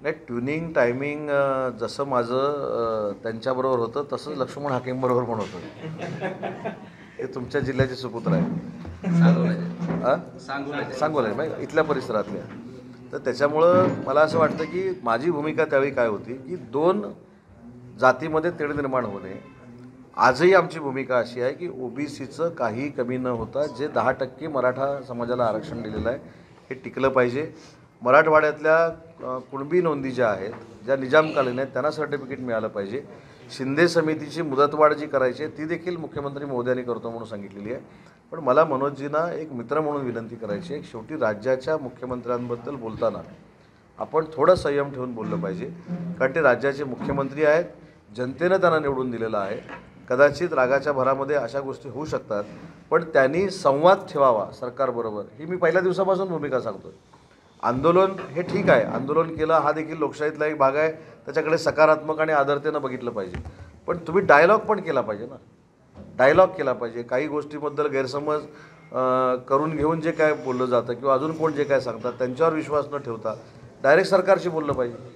नाही, tuning timing जसं माझं त्यांच्याबरोबर होतं तसंच लक्ष्मण हाकेंबरोबर पण होतं. हे तुमच्या जिल्ह्याचे सुपुत्र आहे. सांगोला आहे माहिती, इथल्या परिसरातल्या. तर त्याच्यामुळं मला असं वाटतं की माझी भूमिका त्यावेळी काय होती की दोन जातीमध्ये तेढ निर्माण होणे. आजही आमची भूमिका अशी आहे की ओबीसीचं काही कमी न होता जे 10% मराठा समाजाला आरक्षण दिलेलं आहे हे टिकलं पाहिजे. मराठवाड्यातल्या कुणबी नोंदी ज्या आहेत, ज्या निजामकालीन आहेत, त्यांना सर्टिफिकेट मिळालं पाहिजे. शिंदे समितीची मुदतवाढ जी करायची आहे ती देखील मुख्यमंत्री महोदयांनी करतो म्हणून सांगितलेली आहे. पण मला मनोजजींना एक मित्र म्हणून विनंती करायची आहे, शेवटी राज्याच्या मुख्यमंत्र्यांबद्दल बोलताना आपण थोडं संयम ठेवून बोललं पाहिजे. कारण ते राज्याचे मुख्यमंत्री आहेत, जनतेनं त्यांना निवडून दिलेलं आहे. कदाचित रागाच्या भरामध्ये अशा गोष्टी होऊ शकतात, पण त्यांनी संवाद ठेवावा सरकारबरोबर, ही मी पहिल्या दिवसापासून भूमिका सांगतो. आंदोलन हे ठीक आहे, आंदोलन केलं हा देखील लोकशाहीतला एक भाग आहे, त्याच्याकडे सकारात्मक आणि आदरतेनं बघितलं पाहिजे. पण तुम्ही डायलॉग पण केला पाहिजे ना, डायलॉग केला पाहिजे. काही गोष्टीबद्दल गैरसमज करून घेऊन जे काय बोललं जातं किंवा अजून कोण जे काय सांगतात त्यांच्यावर विश्वास न ठेवता डायरेक्ट सरकारशी बोललं पाहिजे.